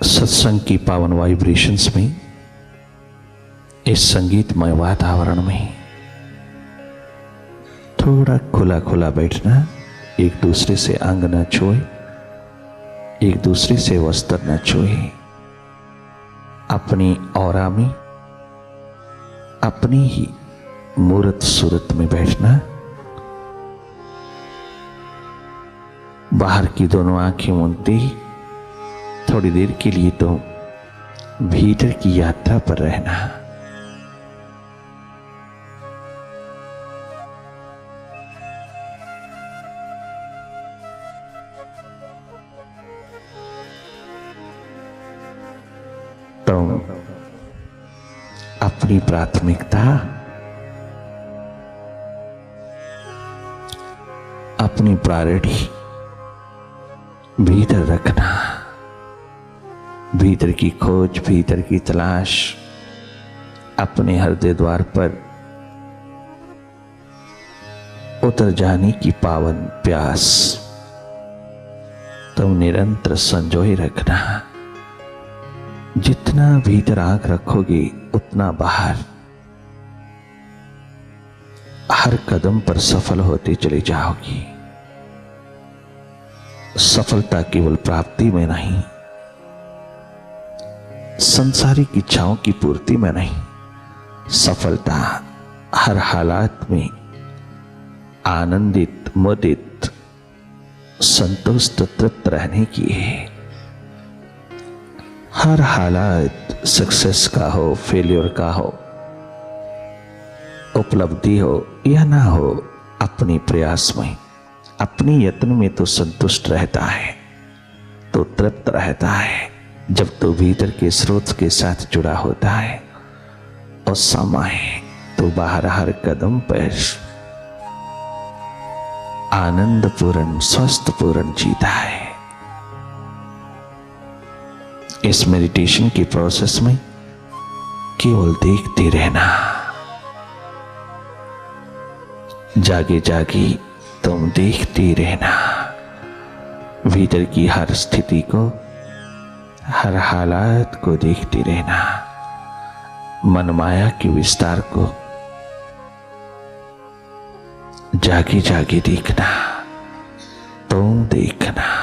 सत्संग की पावन वाइब्रेशंस में, इस संगीतमय वातावरण में थोड़ा खुला खुला बैठना, एक दूसरे से अंग न छुए, एक दूसरे से वस्त्र न छुए, अपनी औरा में अपनी ही मूर्त सूरत में बैठना। बाहर की दोनों आंखें मूंदते ही थोड़ी देर के लिए तो भीतर की यात्रा पर रहना। तो अपनी प्राथमिकता अपनी प्रायोरिटी भीतर रखना। भीतर की खोज, भीतर की तलाश, अपने हृदय द्वार पर उतर जाने की पावन प्यास तुम निरंतर संजोए रखना। जितना भीतर आंख रखोगे उतना बाहर हर कदम पर सफल होते चले जाओगी। सफलता केवल प्राप्ति में नहीं, सांसारिक इच्छाओं की पूर्ति में नहीं, सफलता हर हालात में आनंदित, मुदित, संतुष्ट, तृप्त रहने की है। हर हालात सक्सेस का हो, फेल्योर का हो, उपलब्धि हो या ना हो, अपने प्रयास में, अपने यत्न में तो संतुष्ट रहता है, तो तृप्त रहता है। जब तो भीतर के स्रोत के साथ जुड़ा होता है और समय तो बाहर हर कदम पर आनंद पूर्ण, स्वस्थ पूर्ण जीता है। इस मेडिटेशन के प्रोसेस में केवल देखते रहना। जागे जागे तुम देखते रहना। भीतर की हर स्थिति को, हर हालात को देखते रहना। मन माया के विस्तार को जागे जागे देखना, तुम देखना।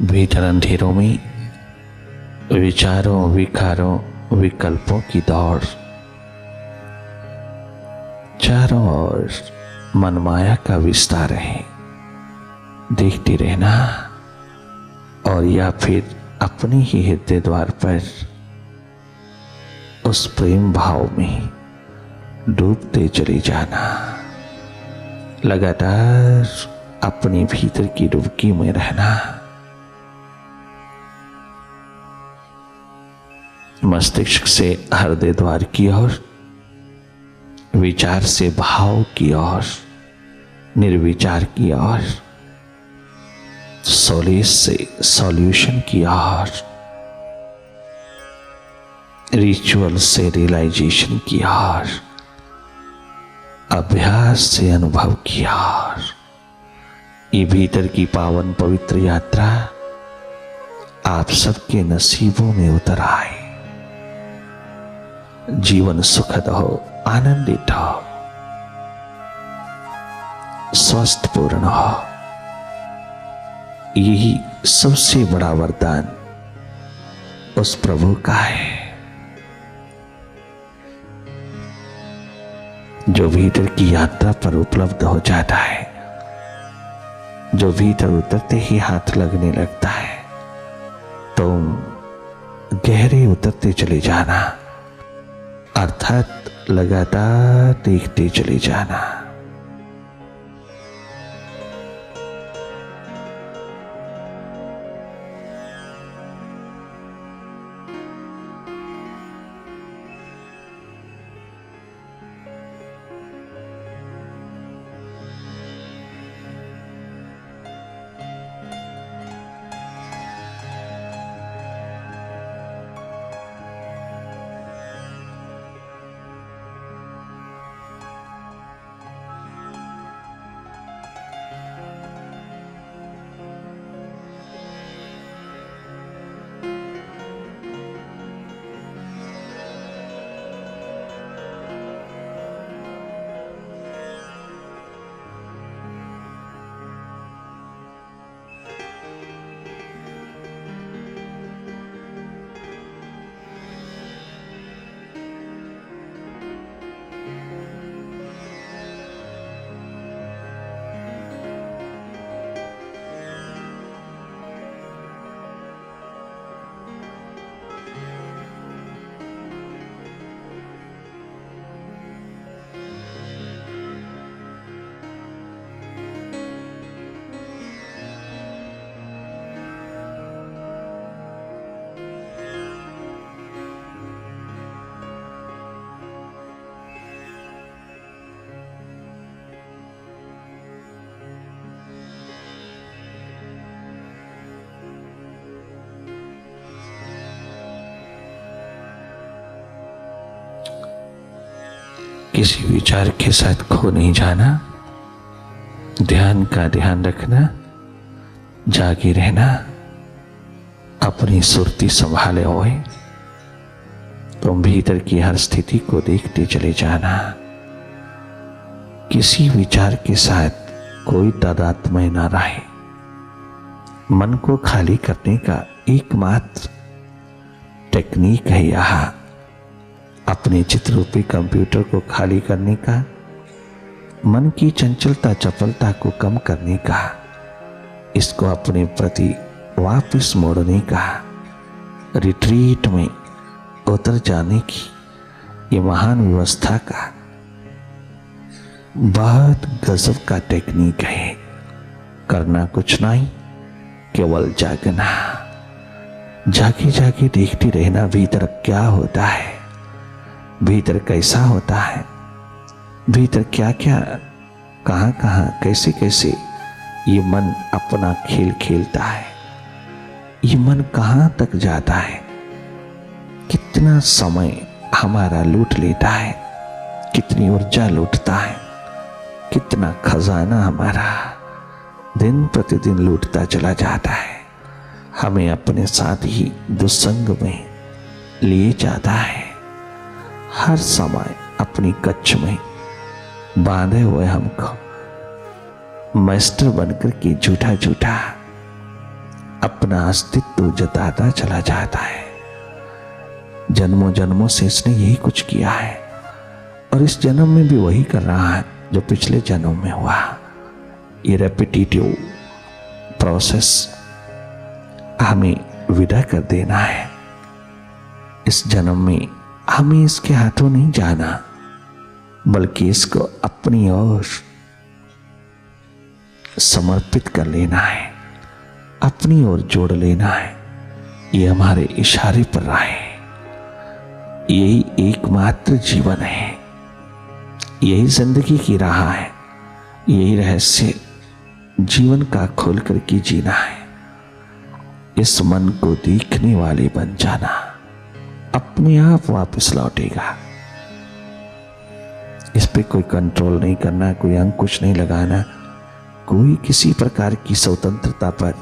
भीतर अंधेरों में विचारों, विकारों, विकल्पों की दौड़, चारों ओर मनमाया का विस्तार है, देखते रहना। और या फिर अपने ही हृदय द्वार पर उस प्रेम भाव में डूबते चले जाना। लगातार अपने भीतर की डुबकी में रहना। मस्तिष्क से हृदय द्वार की ओर, विचार से भाव की ओर, निर्विचार की ओर, सोलेस से सॉल्यूशन की ओर, रिचुअल से रियलाइजेशन की ओर, अभ्यास से अनुभव की ओर। ये भीतर की पावन पवित्र यात्रा आप सबके नसीबों में उतर आए। जीवन सुखद हो, आनंदित हो, स्वस्थ पूर्ण हो। यही सबसे बड़ा वरदान उस प्रभु का है जो भीतर की यात्रा पर उपलब्ध हो जाता है, जो भीतर उतरते ही हाथ लगने लगता है। तुम गहरे उतरते चले जाना, अर्थात लगातार देखते चले जाना। किसी विचार के साथ खो नहीं जाना, ध्यान का ध्यान रखना, जागे रहना, अपनी सुरती संभाले हुए तुम भीतर की हर स्थिति को देखते चले जाना। किसी विचार के साथ कोई तादात्म्य ना रहे। मन को खाली करने का एकमात्र टेक्निक है यह, अपने चित्ररूपी कंप्यूटर को खाली करने का, मन की चंचलता चपलता को कम करने का, इसको अपने प्रति वापस मोड़ने का, रिट्रीट में उतर जाने की ये महान व्यवस्था का बहुत गजब का टेक्निक है। करना कुछ नहीं, केवल जागना, जागे जागे देखते रहना भीतर क्या होता है, भीतर कैसा होता है, भीतर क्या क्या, कहां कहां, कैसे कैसे ये मन अपना खेल खेलता है। ये मन कहां तक जाता है, कितना समय हमारा लूट लेता है, कितनी ऊर्जा लूटता है, कितना खजाना हमारा दिन प्रतिदिन लूटता चला जाता है। हमें अपने साथ ही दुस्संग में लिए जाता है। हर समय अपनी कच्छ में बांधे हुए हमको मास्टर बनकर के झूठा झूठा अपना अस्तित्व जताता चला जाता है। जन्मों जन्मों से इसने यही कुछ किया है और इस जन्म में भी वही कर रहा है जो पिछले जन्म में हुआ। ये रेपिटेटिव प्रोसेस हमें विदा कर देना है। इस जन्म में हमें इसके हाथों नहीं जाना, बल्कि इसको अपनी ओर समर्पित कर लेना है, अपनी ओर जोड़ लेना है। ये हमारे इशारे पर रहे। यही एकमात्र जीवन है, यही जिंदगी की राह है, यही रहस्य जीवन का खोल करके जीना है। इस मन को देखने वाले बन जाना, अपने आप वापस लौटेगा। इस पे कोई कंट्रोल नहीं करना, कोई अंकुश नहीं लगाना, कोई किसी प्रकार की स्वतंत्रता पर,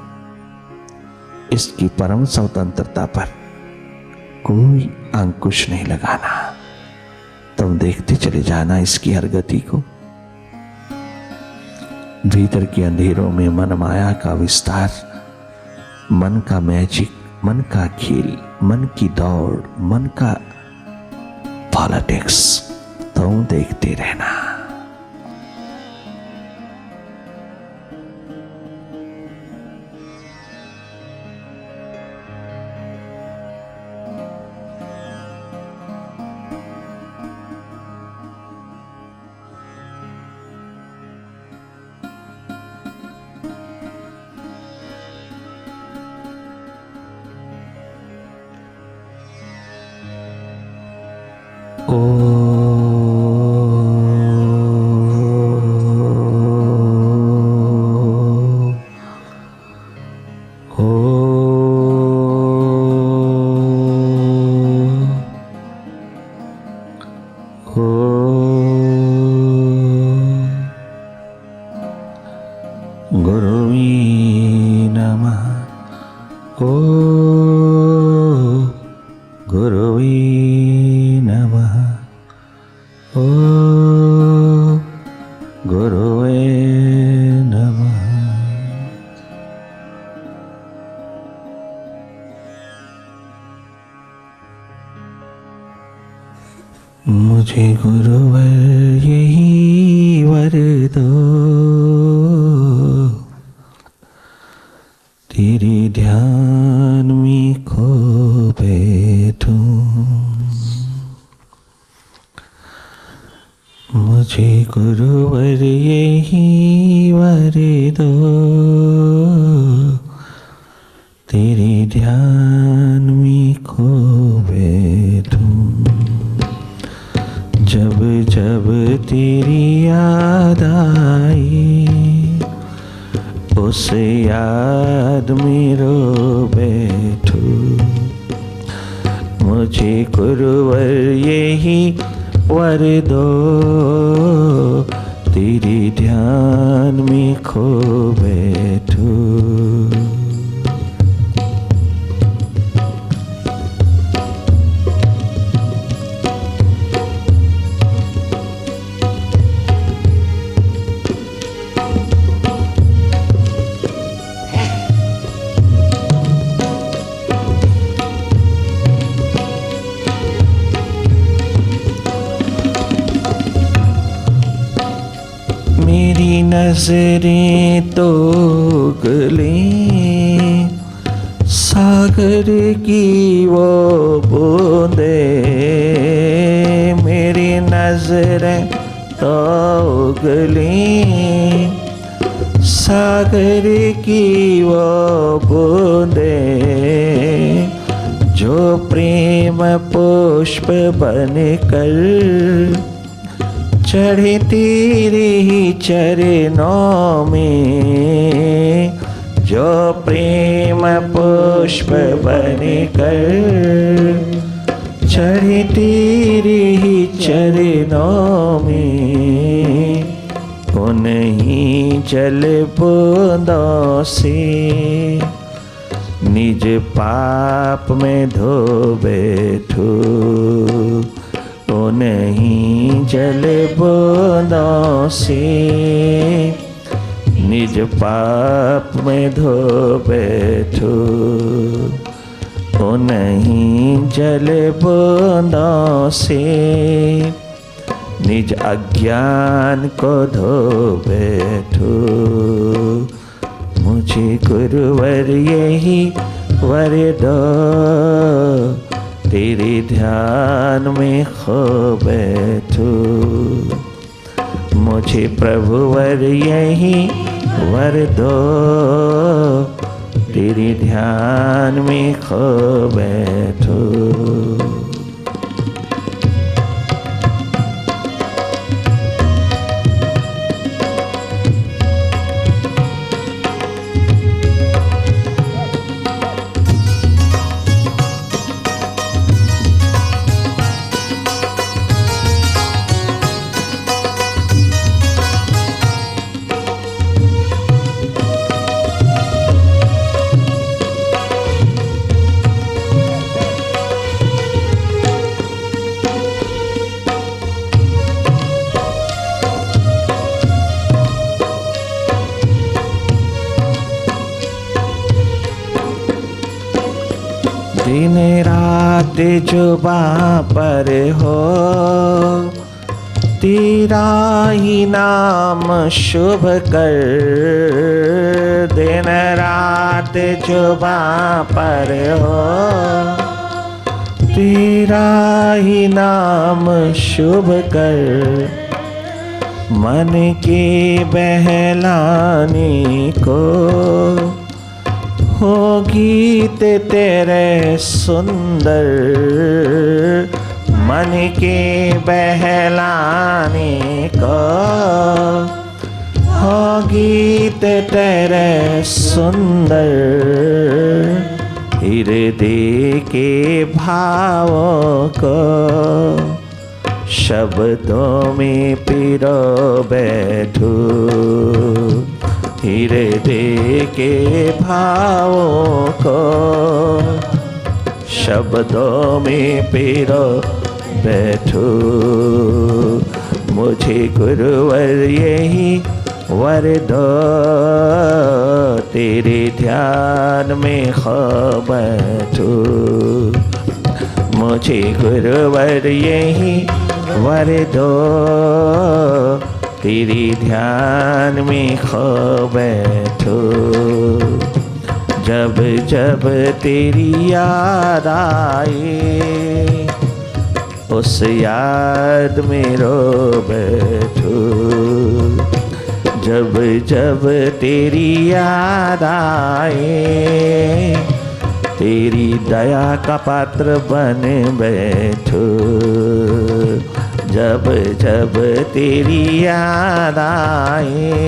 इसकी परम स्वतंत्रता पर कोई अंकुश नहीं लगाना। तुम देखते चले जाना इसकी हर गति को। भीतर के अंधेरों में मन माया का विस्तार, मन का मैजिक, मन का खेल, मन की दौड़, मन का पॉलिटिक्स तुम देखते रहना। मुझे गुरुवर यही वर दो, तेरे ध्यान में खो बैठूं। मुझे गुरुवर यही वर दो, तेरे ध्यान में खो बैठूं। जब जब तेरी याद आई, उस याद में रो बैठूं। मुझे गुरुवर यही वर दो, तेरे ध्यान में खो बैठूं। मेरी नजरें तो गली सागर की वो बूंदे, मेरी नजरें तो गली सागर की वो बूंदे, जो प्रेम पुष्प बनकर चढ़े तेरे ही चरणों में, जो प्रेम पुष्प बनकर चढ़े तेरे ही चरणों में, उन्हीं जल बूंदों से निज पाप में धो बैठूं। उन्हीं जल बूंदों से निज पाप में धो बैठूं। उन्हीं जल बूंदों से निज अज्ञान को धो बैठूं। मुझे गुरुवर यही वर दो, तेरे ध्यान में खो बैठूं। मुझे प्रभुवर यही वर दो, तेरे ध्यान में खो बैठूं। दिन रात जुबां पर हो, तेरा ही नाम शुभ कर। दिन रात जुबां पर हो, तेरा ही नाम शुभ कर। मन के बहलाने को हो गीत तेरे सुंदर। मन के बहलाने को हो गीत तेरे सुंदर। हृदय के भावों को शब्दों में पिरो बैठो। हृदय के भावों को शब्दों में पिरो बैठो। मुझे गुरुवर यही वर दो, तेरे ध्यान में खो बैठो। मुझे गुरुवर यही वर दो, तेरे ध्यान में खो बैठो। जब जब तेरी याद आए, उस याद में रो बैठो। जब जब तेरी याद आए, तेरी दया का पात्र बन बैठो। जब जब तेरी याद आए,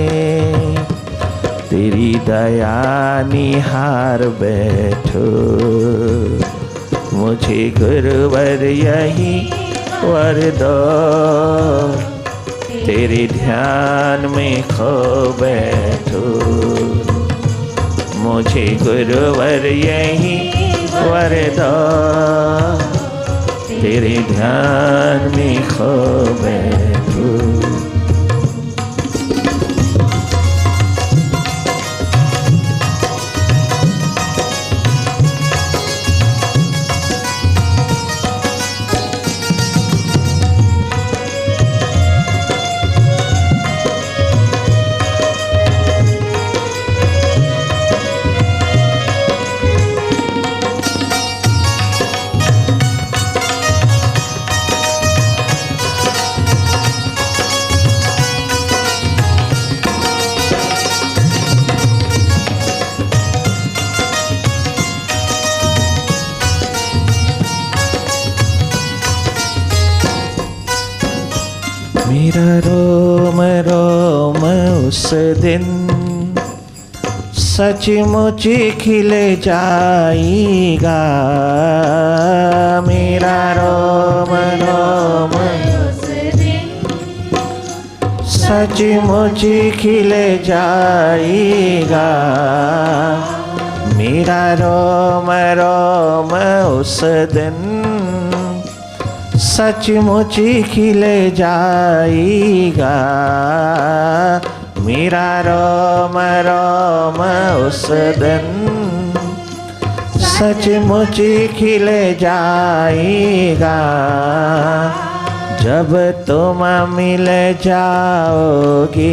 तेरी दया निहार बैठो। मुझे गुरुवर यही वर दो, तेरे ध्यान में खो बैठो। मुझे गुरुवर यही वर दो, तेरे ध्यान में खो बैठो। मेरा रोम रोम उस दिन सचमुच खिल जाएगा। मेरा रोम रोम उस दिन सचमुच खिल जाएगा। मेरा रोम रोम उस दिन सचमुच खिल जाएगा। मेरा रोम रोम उस दिन सचमुच खिल जाएगा। जब तुम मिल जाओगे,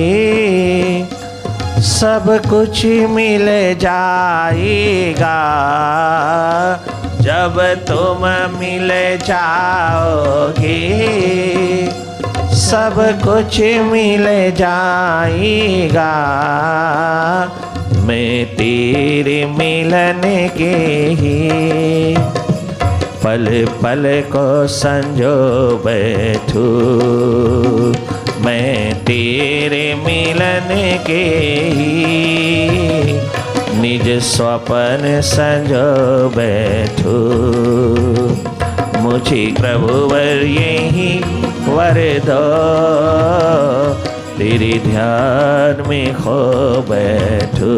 सब कुछ मिल जाएगा। जब तुम मिल जाओगे, सब कुछ मिल जाएगा। मैं तेरे मिलने के ही पल पल को संजो बैठूं। मैं तेरे मिलने के ही निज स्वप्न संजो बैठूं। मुझे प्रभुवर यही वर दो, तेरे ध्यान में खो बैठूं।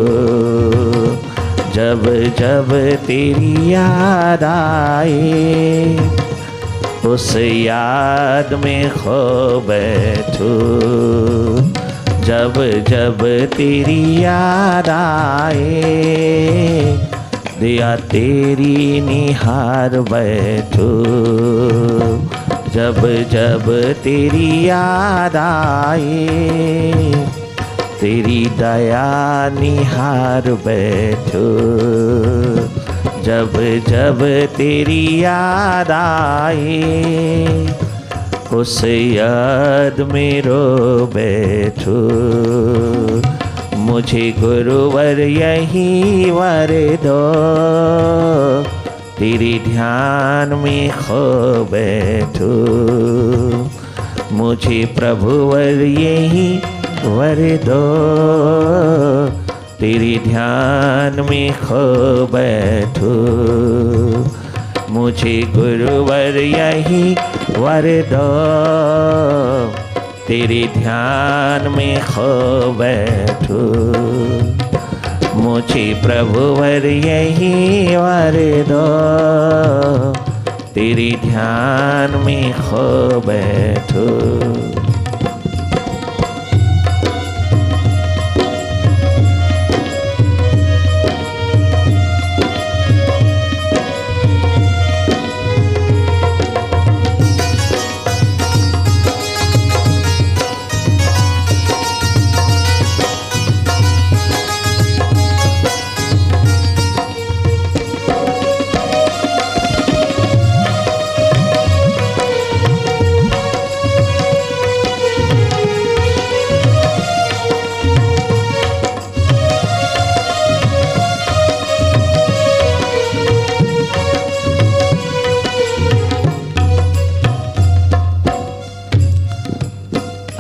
जब जब तेरी याद आए, उस याद में खो बैठूं। जब जब तेरी याद आए, दिया तेरी निहार बैठो, जब जब तेरी याद आए, तेरी दया निहार बैठो, जब जब तेरी याद आए, उस याद में रो बैठो, मुझे गुरुवर यही वर दो, तेरे ध्यान में खो बैठो, मुझे प्रभुवर यही वर दो, तेरे ध्यान में खो बैठो, मुझे गुरुवर यही वर दो, तेरे ध्यान में खो बैठो, मुझे प्रभुवर यही वर दो, तेरे ध्यान में खो बैठो।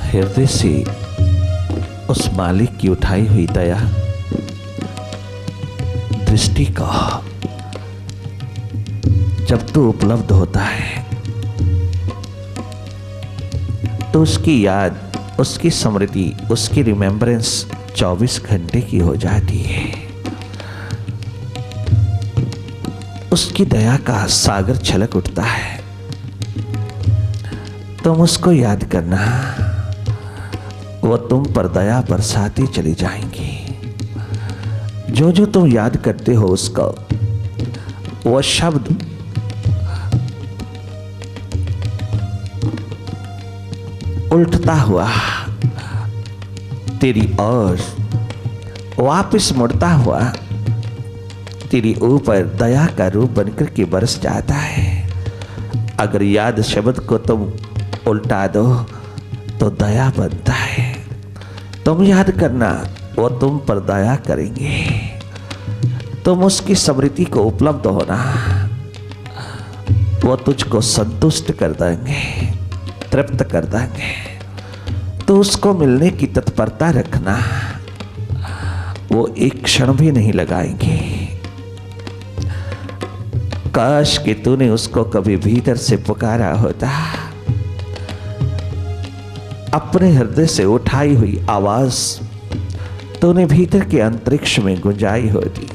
हृदय से उस मालिक की उठाई हुई दया दृष्टि का जब तो उपलब्ध होता है तो उसकी याद, उसकी स्मृति, उसकी रिमेम्बरेंस 24 घंटे की हो जाती है। उसकी दया का सागर छलक उठता है। तुम उसको याद करना, वो तुम पर दया बरसाती चली जाएंगी। जो जो तुम याद करते हो उसको, वो शब्द उल्टता हुआ तेरी ओर वापस मुड़ता हुआ तेरी ऊपर दया का रूप बनकर के बरस जाता है। अगर याद शब्द को तुम उल्टा दो तो दया बनता है। तुम याद करना, वो तुम पर दया करेंगे। तुम उसकी स्मृति को उपलब्ध होना, वो तुझको संतुष्ट कर देंगे, तृप्त कर देंगे। तो उसको मिलने की तत्परता रखना, वो एक क्षण भी नहीं लगाएंगे। काश कि तूने उसको कभी भीतर से पुकारा होता, अपने हृदय से उठाई हुई आवाज तूने भीतर के अंतरिक्ष में गुंजाई होती।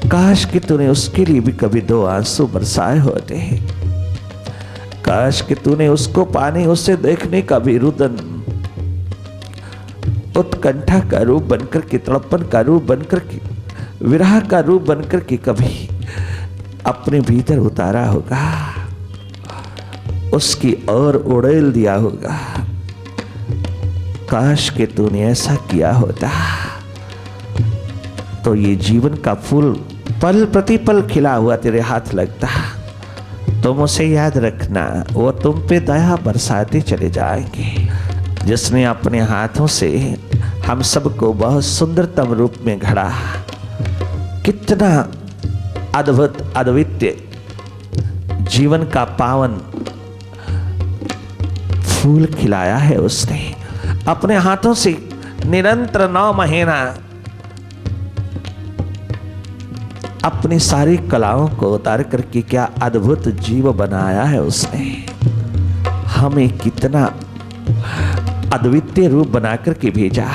काश कि तूने उसके लिए भी कभी 2 आंसू बरसाए होते। काश कि तूने उसको पाने, उसे देखने का भी रुदन, उत्कंठा का रूप बनकर के, तड़पन का रूप बनकर के, विरह का रूप बनकर के कभी अपने भीतर उतारा होगा, उसकी ओर उड़ेल दिया होगा। काश कि तूने ऐसा किया होता तो ये जीवन का फूल पल प्रतिपल खिला हुआ तेरे हाथ लगता। तुम उसे याद रखना, वो तुम पे दया बरसाते चले जाएंगे। जिसने अपने हाथों से हम सबको बहुत सुंदरतम रूप में घड़ा, कितना अद्भुत अद्वितीय जीवन का पावन फूल खिलाया है उसने। अपने हाथों से निरंतर 9 महीना अपनी सारी कलाओं को उतार करके क्या अद्भुत जीव बनाया है उसने। हमें कितना अद्वितीय रूप बनाकर के भेजा,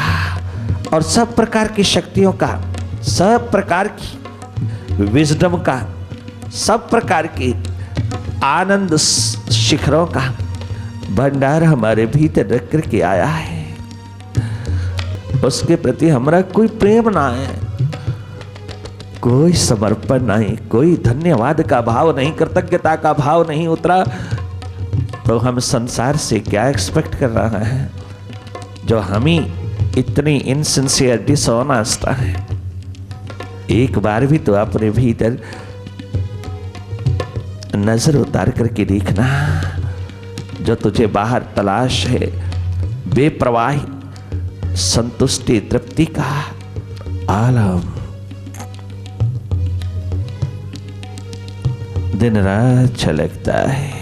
और सब प्रकार की शक्तियों का, सब प्रकार की विजडम का, सब प्रकार की आनंद शिखरों का भंडार हमारे भीतर रख करके आया है। उसके प्रति हमारा कोई प्रेम ना है, कोई समर्पण नहीं, कोई धन्यवाद का भाव नहीं, कृतज्ञता का भाव नहीं उतरा, तो हम संसार से क्या एक्सपेक्ट कर रहा है जो हम ही इतनी इनसिंसियर डिसऑनेस्ट है। एक बार भी तो अपने भीतर नजर उतार करके देखना, जो तुझे बाहर तलाश है बेप्रवाही संतुष्टि तृप्ति का आलम, दिन रात छलकता है,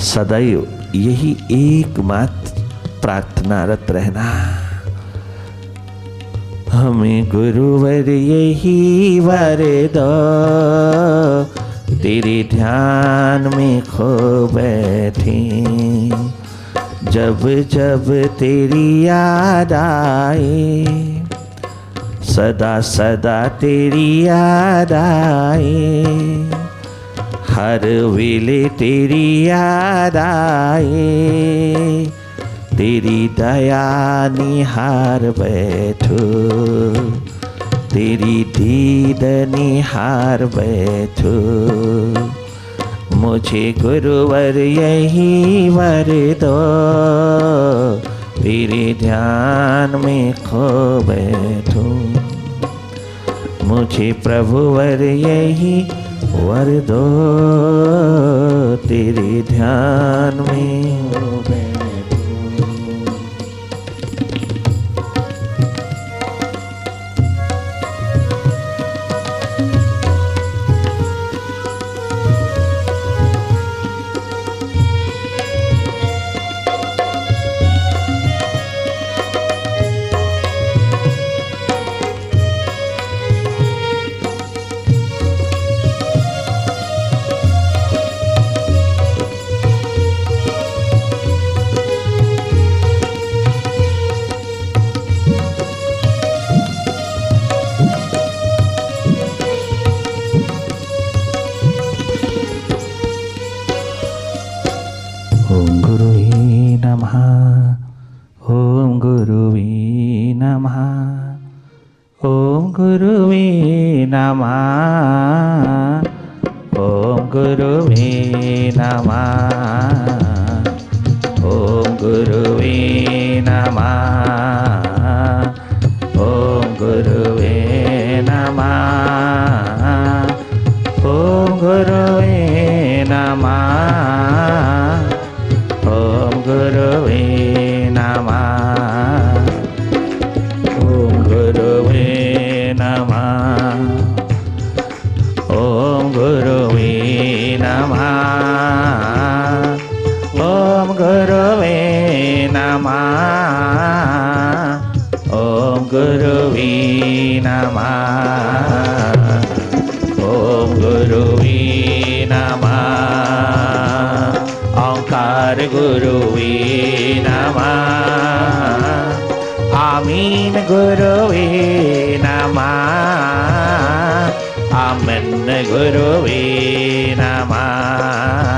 सदैव यही एकमात्र प्रार्थनारत रहना, हमें गुरुवर यही वर दो, तेरे ध्यान में खो बैठे, जब जब तेरी याद आए, सदा सदा तेरी याद आए, हर वेले तेरी याद आए, तेरी दया निहार बैठो, तेरी दीद निहार बैठो, मुझे गुरुवर यही वर दो, तेरे ध्यान में खो बैठो, मुझे प्रभुवर यही वर दो, तेरे ध्यान में खो बैठो। ओम गुरुवे नमः, ओम गुरुवे नमः, ओम गुरुवे नमः, ओम गुरुवे नमः, ओम गुरुवे नमः, ओम गुरुवे नमः, ओम गुरुवे नमः, ओम गुरुवे नमः, ओम गुरुवे नमः, ओम गुरुवे नमः, ओम गुरुवे नमः, ओम गुरुवे नमः, ओम गुरुवे नमः, ओंकार गुरुवे नमः, आमीन गुरुवे नमः, आमेन गुरुवे नमः।